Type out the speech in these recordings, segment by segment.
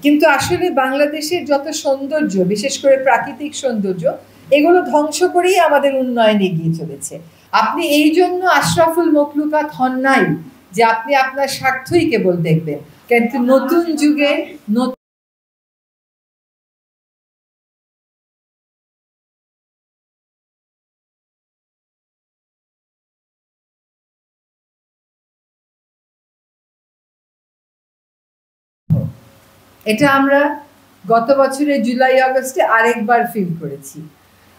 কিন্তু আসলে বাংলাদেশের যত সৌন্দর্য, বিশেষ করে প্রাকৃতিক সৌন্দর্য, এগুলো ধ্বংস করেই আমাদের উন্নয়ন এগিয়ে চলেছে। আপনি এই জন্য আশরাফুল মখলুকাত হন নাই যে আপনি আপনার স্বার্থই কেবল দেখবেন, কিন্তু নতুন যুগে এটা আমরা গত বছরের জুলাই আগস্টে আরেকবার ফিল করেছি।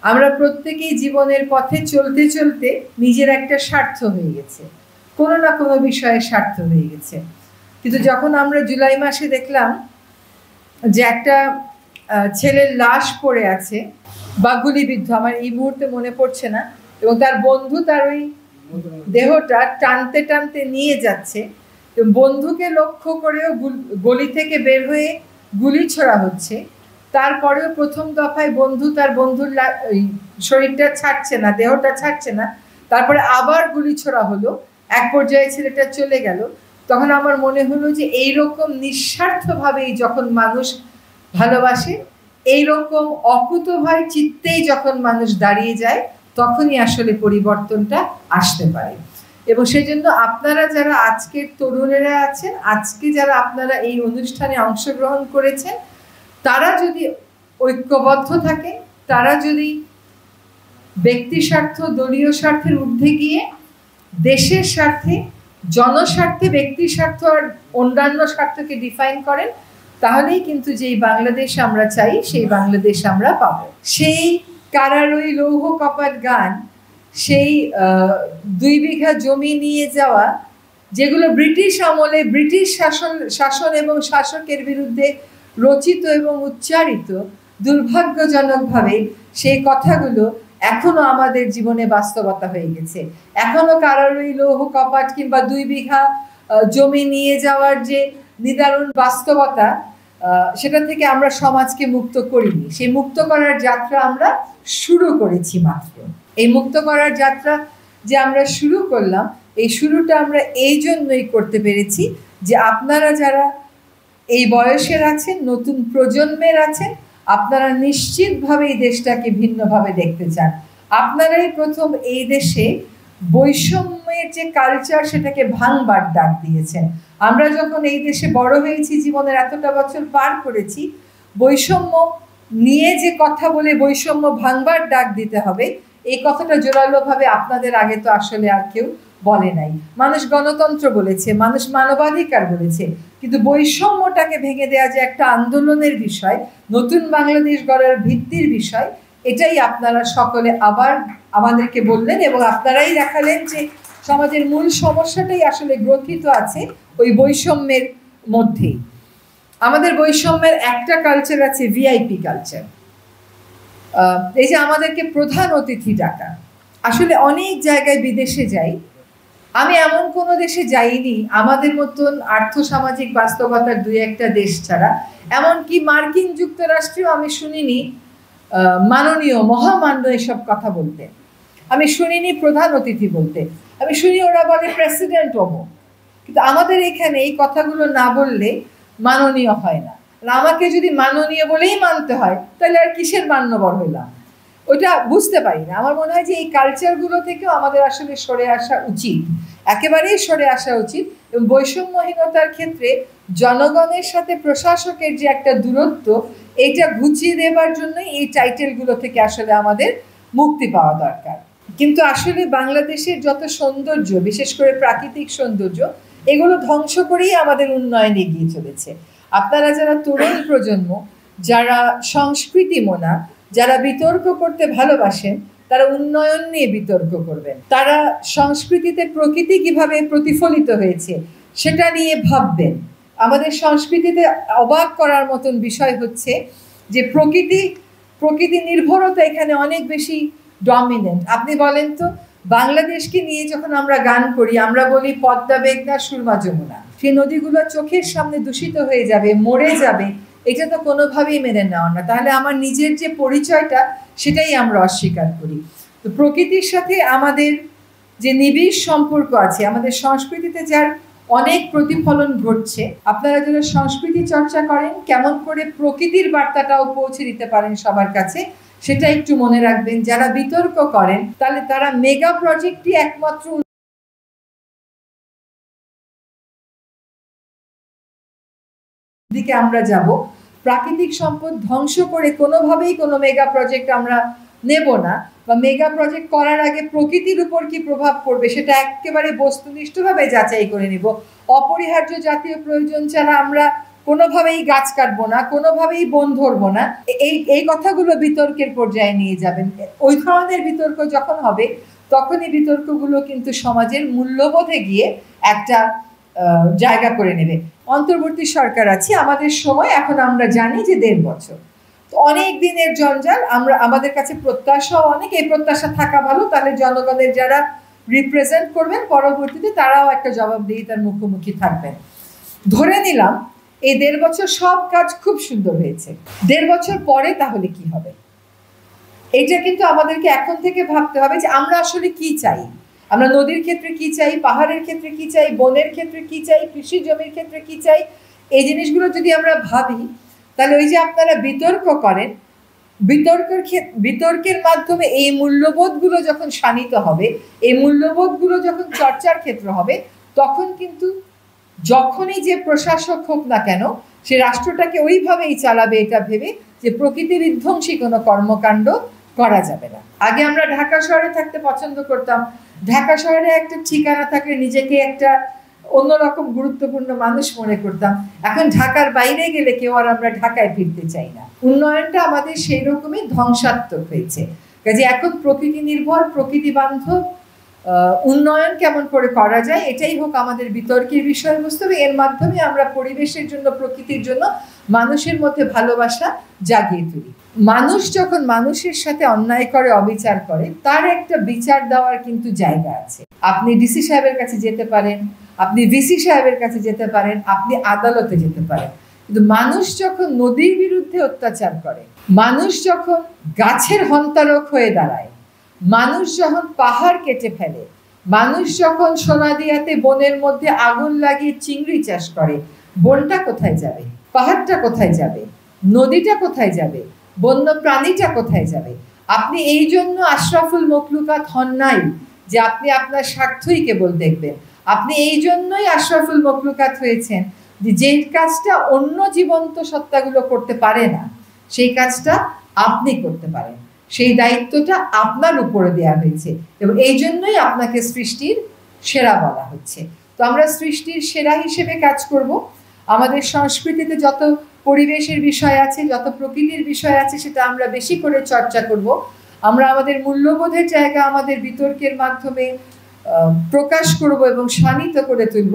আমরা প্রত্যেকেই জীবনের পথে চলতে চলতে নিজের একটা স্বার্থ হয়ে গেছে, কোনো না কোনো বিষয়ে স্বার্থ হয়ে গেছে। কিন্তু যখন আমরা জুলাই মাসে দেখলাম যে একটা ছেলের লাশ পড়ে আছে বা গুলিবিদ্ধ, আমার এই মুহূর্তে মনে পড়ছে না, এবং তার বন্ধু তার ওই দেহটা টানতে টানতে নিয়ে যাচ্ছে, বন্ধুকে লক্ষ্য করেও গলি থেকে বের হয়ে গুলি ছোড়া হচ্ছে, তারপরেও প্রথম দফায় বন্ধু তার বন্ধুর শরীরটা ছাড়ছে না, দেহটা ছাড়ছে না, তারপরে আবার গুলি ছোড়া হলো, এক পর্যায়ে ছেলেটা চলে গেল। তখন আমার মনে হলো যে এইরকম নিঃস্বার্থভাবেই যখন মানুষ ভালোবাসে, এইরকম অকুতোভয় চিত্তেই যখন মানুষ দাঁড়িয়ে যায়, তখনই আসলে পরিবর্তনটা আসতে পারে। এবং সেই জন্য আপনারা যারা আজকের তরুণেরা আছেন, আজকে যারা আপনারা এই অনুষ্ঠানে অংশগ্রহণ করেছেন, তারা যদি ঐক্যবদ্ধ থাকে, তারা যদি ব্যক্তি স্বার্থ দলীয় স্বার্থের ঊর্ধ্বে গিয়ে দেশের স্বার্থে, জনস্বার্থে ব্যক্তি স্বার্থ আর অন্যান্য স্বার্থকে ডিফাইন করেন, তাহলেই কিন্তু যেই বাংলাদেশ আমরা চাই সেই বাংলাদেশ আমরা পাবো। সেই কারার ওই লৌহ কপাট গান, সেই 2 বিঘা জমি নিয়ে যাওয়া, যেগুলো ব্রিটিশ আমলে ব্রিটিশ শাসন এবং শাসকের বিরুদ্ধে রচিত এবং উচ্চারিত, দুর্ভাগ্যজনকভাবে সেই কথাগুলো এখনো আমাদের জীবনে বাস্তবতা হয়ে গেছে। এখনো কারার ওই লৌহ কপাট কিংবা 2 বিঘা জমি নিয়ে যাওয়ার যে নিদারুণ বাস্তবতা, সেটা থেকে আমরা সমাজকে মুক্ত করিনি। সেই মুক্ত করার যাত্রা আমরা শুরু করেছি মাত্র। এই মুক্ত করার যাত্রা যে আমরা শুরু করলাম, এই শুরুটা আমরা এই জন্যই করতে পেরেছি যে আপনারা যারা এই বয়সের আছেন, নতুন প্রজন্মের আছেন, আপনারা নিশ্চিতভাবে এই দেশটাকে ভিন্নভাবে দেখতে চান। আপনারাই প্রথম এই দেশে বৈষম্যের যে কালচার, সেটাকে ভাঙবার ডাক দিয়েছেন। আমরা যখন এই দেশে বড় হয়েছি, জীবনের এতটা বছর পার করেছি, বৈষম্য নিয়ে যে কথা বলে বৈষম্য ভাঙবার ডাক দিতে হবে, এই কথাটা জোরালোভাবে আপনাদের আগে তো আসলে আর কেউ বলে নাই। মানুষ গণতন্ত্র বলেছে, মানুষ মানবাধিকার বলেছে, কিন্তু বৈষম্যটাকে ভেঙে দেওয়া যে একটা আন্দোলনের বিষয়, নতুন বাংলাদেশ গড়ার ভিত্তির বিষয়, এটাই আপনারা সকলে আবার আমাদেরকে বললেন, এবং আপনারাই দেখালেন যে সমাজের মূল সমস্যাটাই আসলে গ্রথিত আছে ওই বৈষম্যের মধ্যেই। আমাদের বৈষম্যের একটা কালচার আছে, ভিআইপি কালচার। এই যে আমাদেরকে প্রধান অতিথি ডাকা, আসলে অনেক জায়গায় বিদেশে যাই, আমি এমন কোনো দেশে যাইনি আমাদের মতন আর্থসামাজিক বাস্তবতার 2-1টা দেশ ছাড়া, এমনকি মার্কিন যুক্তরাষ্ট্রেও আমি শুনিনি মাননীয়, মহামান্য এসব কথা বলতে, আমি শুনিনি প্রধান অতিথি বলতে, আমি শুনি ওরা বলে প্রেসিডেন্ট অমুক। কিন্তু আমাদের এখানে এই কথাগুলো না বললে মাননীয় হয় না। আমাকে যদি মাননীয় বলেই মানতে হয়, তাহলে আর কিসের মান্যবর হইলাম, ওইটা বুঝতে পারি না। আমার মনে হয় যে এই কালচারগুলো থেকেও আমাদের আসলে সরে আসা উচিত, একেবারেই সরে আসা উচিত। এবং বৈষম্যহীনতার ক্ষেত্রে জনগণের সাথে প্রশাসকের যে একটা দূরত্ব, এইটা ঘুচিয়ে দেবার জন্যই এই টাইটেলগুলো থেকে আসলে আমাদের মুক্তি পাওয়া দরকার। কিন্তু আসলে বাংলাদেশের যত সৌন্দর্য, বিশেষ করে প্রাকৃতিক সৌন্দর্য, এগুলো ধ্বংস করেই আমাদের উন্নয়ন এগিয়ে চলেছে। আপনারা যারা তরুণ প্রজন্ম, যারা সংস্কৃতি মোনা, যারা বিতর্ক করতে ভালোবাসেন, তারা উন্নয়ন নিয়ে বিতর্ক করবেন, তারা সংস্কৃতিতে প্রকৃতি কিভাবে প্রতিফলিত হয়েছে সেটা নিয়ে ভাববেন। আমাদের সংস্কৃতিতে অবাক করার মতন বিষয় হচ্ছে যে প্রকৃতি নির্ভরতা এখানে অনেক বেশি ডমিনেন্ট। আপনি বলেন তো, বাংলাদেশকে নিয়ে যখন আমরা গান করি, আমরা বলি পদ্মা, মেঘনা, সুরমা, যমুনা, সেই নদীগুলো চোখের সামনে দূষিত হয়ে যাবে, মরে যাবে, এটা তো কোনোভাবেই মেনে নেওয়া না। তাহলে আমার নিজের যে পরিচয়টা, সেটাই আমরা অস্বীকার করি। তো প্রকৃতির সাথে আমাদের যে নিবিড় সম্পর্ক আছে, আমাদের সংস্কৃতিতে যার অনেক প্রতিফলন ঘটছে। আপনারা যারা সংস্কৃতি চর্চা করেন, কেমন করে প্রকৃতির বার্তাটাও পৌঁছে দিতে পারেন সবার কাছে, সেটা একটু মনে রাখবেন। যারা বিতর্ক করেন, তাহলে তারা মেগা প্রজেক্টই একমাত্র দিকে আমরা যাব। প্রাকৃতিক সম্পদ ধ্বংস করে কোনোভাবেই কোনো মেগা প্রজেক্ট আমরা নেব না, বা মেগা প্রজেক্ট করার আগে প্রকৃতির উপর কি প্রভাব পড়বে সেটা একেবারে বস্তুনিষ্ঠভাবে যাচাই করে নিব। অপরিহার্য জাতীয় প্রয়োজন ছাড়া আমরা কোনোভাবেই গাছ কাটবো না, কোনোভাবেই বন ধরবো না। এই কথাগুলো বিতর্কের পর্যায়ে নিয়ে যাবেন। ওই ধরনের বিতর্ক যখন হবে, তখনই বিতর্কগুলো কিন্তু সমাজের মূল্যবোধে গিয়ে একটা জায়গা করে নেবে। অন্তর্বর্তী সরকার আছে, আমাদের সময় এখন আমরা জানি যে 1.5 বছর, তো অনেক দিনের জঞ্জাল। আমাদের কাছে প্রত্যাশাও অনেক, এই প্রত্যাশা থাকা ভালো, তাহলে জনগণের যারা রিপ্রেজেন্ট করবেন পরবর্তীতে তারাও একটা জবাবদিহিতার মুখোমুখি থাকবেন। ধরে নিলাম এই 1.5 বছর সব কাজ খুব সুন্দর হয়েছে, 1.5 বছর পরে তাহলে কি হবে? এইটা কিন্তু আমাদেরকে এখন থেকে ভাবতে হবে যে আমরা আসলে কি চাই। আমরা নদীর ক্ষেত্রে কি চাই, পাহাড়ের ক্ষেত্রে কি চাই, বনের ক্ষেত্রে কি চাই, কৃষি জমির ক্ষেত্রে কি চাই। এই জিনিসগুলো যদি আমরা ভাবি, তাহলে ওই যে আপনারা বিতর্ক করেন, বিতর্কের মাধ্যমে এই মূল্যবোধগুলো যখন শানিত হবে, এই মূল্যবোধগুলো যখন চর্চার ক্ষেত্র হবে, তখন কিন্তু যখনই যে প্রশাসক হোক না কেন, সে রাষ্ট্রটাকে ওইভাবেই চালাবে এটা ভেবে যে প্রকৃতি বিধ্বংসী কোনো কর্মকাণ্ড করা যাবে না। আগে আমরা ঢাকা শহরে থাকতে পছন্দ করতাম, ঢাকা শহরে একটা ঠিকানা থাকলে নিজেকে একটা অন্যরকম গুরুত্বপূর্ণ মানুষ মনে করতাম। এখন ঢাকার বাইরে গেলে কেউ আর আমরা ঢাকায় ফিরতে চাই না। উন্নয়নটা আমাদের সেই রকমই ধ্বংসাত্মক হয়েছে। কাজে এখন প্রকৃতি নির্ভর, প্রকৃতি বান্ধব উন্নয়ন কেমন করে করা যায়, এটাই হোক আমাদের বিতর্কের বিষয়বস্তু। এর মাধ্যমে আমরা পরিবেশের জন্য, প্রকৃতির জন্য মানুষের মধ্যে ভালোবাসা জাগিয়ে তুলি। মানুষ যখন মানুষের সাথে অন্যায় করে, অবিচার করে, তার একটা বিচার দেওয়ার কিন্তু জায়গা আছে। আপনি ডিসি সাহেবের কাছে যেতে পারেন, আপনি ভিসি সাহেবের কাছে যেতে পারেন, আপনি আদালতে যেতে পারেন। কিন্তু মানুষ যখন নদীর বিরুদ্ধে অত্যাচার করে, মানুষ যখন গাছের হন্তারক হয়ে দাঁড়ায়, মানুষ যখন পাহাড় কেটে ফেলে, মানুষ যখন সোনাদিয়াতে বনের মধ্যে আগুন লাগিয়ে চিংড়ি চাষ করে, বনটা কোথায় যাবে? পাহাড়টা কোথায় যাবে? নদীটা কোথায় যাবে? বন্য প্রাণীটা কোথায় যাবে? আপনি এই জন্য আশরাফুল মখলুকাত হন নাই যে আপনি আপনার স্বার্থই কেবল দেখবেন। আপনি এই জন্যই আশরাফুল মখলুকাত হয়েছেন যে কাজটা অন্য জীবন্ত সত্তাগুলো করতে পারে না, সেই কাজটা আপনি করতে পারেন। সেই দায়িত্বটা আপনার উপরে দেওয়া হয়েছে, এবং এই জন্যই আপনাকে সৃষ্টির সেরা বলা হচ্ছে। তো আমরা সৃষ্টির সেরা হিসেবে কাজ করব। আমাদের সংস্কৃতিতে যত পরিবেশের বিষয় আছে, যত প্রকৃতির বিষয় আছে, সেটা আমরা বেশি করে চর্চা করব। আমরা আমাদের মূল্যবোধের জায়গা আমাদের বিতর্কের মাধ্যমে প্রকাশ করব এবং শানিত করে তুলব।